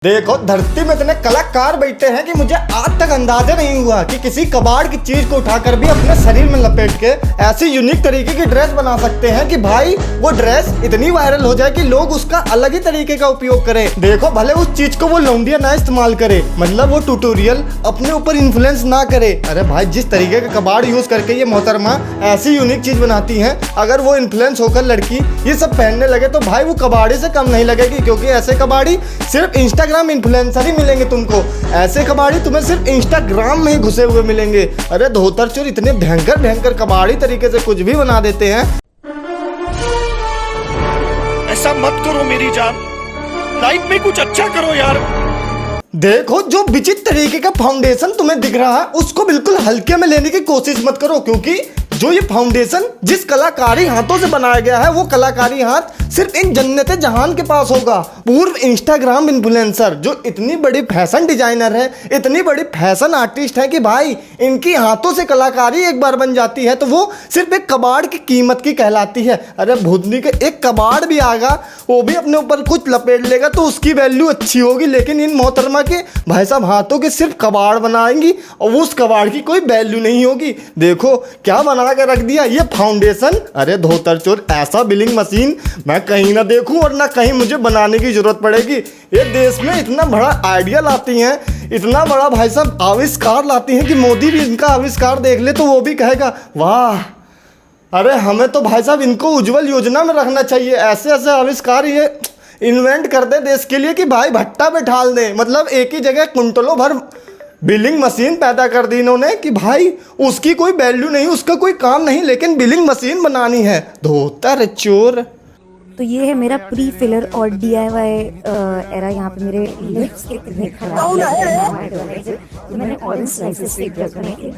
देखो धरती में इतने कलाकार बैठे हैं कि मुझे आज तक अंदाजा नहीं हुआ कि किसी कबाड़ की चीज को उठाकर भी अपने शरीर में लपेट के ऐसी यूनिक तरीके की ड्रेस बना सकते हैं कि भाई वो ड्रेस इतनी वायरल हो जाए कि लोग उसका अलग ही तरीके का उपयोग करें। देखो भले उस चीज को वो लौंडिया ना इस्तेमाल करे, मतलब वो ट्यूटोरियल अपने ऊपर इन्फ्लुएंस ना करे। अरे भाई जिस तरीके का कबाड़ यूज करके ये मोहतरमा ऐसी यूनिक चीज बनाती है, अगर वो इन्फ्लुएंस होकर लड़की ये सब पहनने लगे तो भाई वो कबाड़ी से कम नहीं लगेगी, क्योंकि ऐसे कबाड़ी सिर्फ इंस्टाग्राम इन्फ्लुएंसर ही मिलेंगे तुमको। ऐसे कबाड़ी तुम्हें सिर्फ इंस्टाग्राम में ही घुसे हुए मिलेंगे। अरे धोतर चोर इतने भयंकर भयंकर कबाड़ी तरीके से कुछ भी बना देते हैं। ऐसा मत करो मेरी जान, लाइफ में कुछ अच्छा करो यार। देखो जो विचित्र तरीके का फाउंडेशन तुम्हें दिख रहा है उसको बिल्कुल हल्के में लेने की कोशिश मत करो, क्योंकि जो ये फाउंडेशन जिस कलाकारी हाथों से बनाया गया है वो कलाकारी हाथ सिर्फ एक जन्नत जहान के पास होगा। पूर्व इंस्टाग्राम इन्फ्लुएंसर जो इतनी बड़ी फैशन डिजाइनर है, इतनी बड़ी फैशन आर्टिस्ट है कि भाई इनकी हाथों से कलाकारी एक बार बन जाती है तो वो सिर्फ एक कबाड़ की कीमत की कहलाती है। अरे भूतनी के एक कबाड़ भी आएगा वो भी अपने ऊपर कुछ लपेट लेगा तो उसकी वैल्यू अच्छी होगी, लेकिन इन मोहतरमा के भाई साहब हाथों के सिर्फ कबाड़ बनाएंगी और उस कबाड़ की कोई वैल्यू नहीं होगी। देखो क्या बना के रख दिया ये फाउंडेशन। अरे धोतर चोर ऐसा बिलिंग मशीन मैं कहीं ना देखूं और ना कहीं मुझे बनाने की जरूरत पड़ेगी। ये देश में इतना बड़ा आइडिया लाती हैं, इतना बड़ा भाई साहब आविष्कार लाती हैं कि मोदी भी इनका आविष्कार देख ले तो वो भी कहेगा वाह। अरे हमें तो भाई साहब इनको उज्जवल योजना में रखना चाहिए। ऐसे ऐसे आविष्कार ये इन्वेंट कर दे देश के लिए कि भाई भट्टा पे ढाल दे, मतलब एक ही जगह कुंटलों भर बिलिंग मशीन पैदा कर दी इन्होंने कि भाई उसकी कोई वैल्यू नहीं, उसका कोई काम नहीं, लेकिन बिलिंग मशीन बनानी है। धोतर चोर। तो ये है मेरा प्री फिलर और डीआईवाई एरा। यहाँ पे मेरे लिप्स कितने खराब तो मैंने ऑरेंज स्लाइसेस से ड्रेस बनाई थी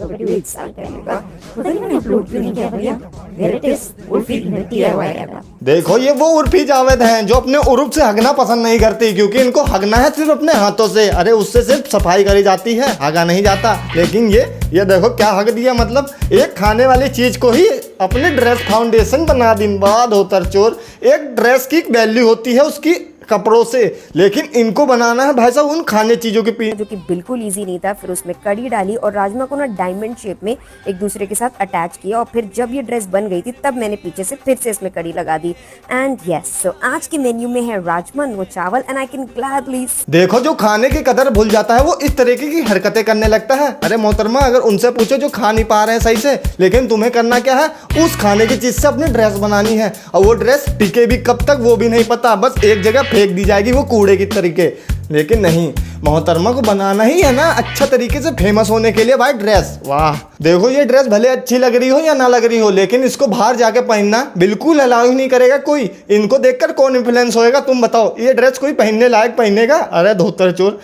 करीब 1 साल पहले का। पता नहीं मैंने अपलोड क्यों नहीं किया भैया। There it is Urfi DIY era. देखो ये वो उर्फी जावेद हैं जो अपने उर्फ से हगना पसंद नहीं करती, क्योंकि इनको हगना है सिर्फ अपने हाथों से। अरे उससे सिर्फ सफाई करी जाती है, हगा नहीं जाता। लेकिन ये देखो क्या हग दिया, मतलब एक खाने वाली चीज को ही अपने ड्रेस फाउंडेशन बना दी। बाद होतर चोर एक ड्रेस की वैल्यू होती है उसकी कपड़ों से, लेकिन इनको बनाना है भाई साहब उन खाने चीजों के पीछे, जो कि बिल्कुल इजी नहीं था। फिर उसमें कड़ी डाली और राजमा को ना डायमंड शेप में एक दूसरे के साथ अटैच किया, और फिर जब ये ड्रेस बन गई थी तब मैंने पीछे से फिर से इसमें कड़ी लगा दी। एंड यस, सो आज के मेन्यू में है राजमा वो चावल एंड आई कैन ग्लैडली। देखो जो खाने की कदर भूल जाता है वो इस तरीके की हरकतें करने लगता है। अरे मोहतरमा अगर उनसे पूछो जो खा नहीं पा रहे हैं सही से, लेकिन तुम्हें करना क्या है उस खाने की चीज से अपनी ड्रेस बनानी है, और वो ड्रेस टिके भी कब तक वो भी नहीं पता, बस एक जगह फेंक दी जाएगी वो कूड़े की तरीके। लेकिन नहीं, मोहतरमा को बनाना ही है ना अच्छा तरीके से फेमस होने के लिए भाई ड्रेस। वाह देखो ये ड्रेस भले अच्छी लग रही हो या ना लग रही हो, लेकिन इसको बाहर जाके पहनना बिल्कुल अलाउ ही नहीं करेगा कोई। इनको देखकर कौन इन्फ्लुएंस होएगा तुम बताओ। ये ड्रेस कोई पहनने लायक पहनेगा? अरे धोतर चोर।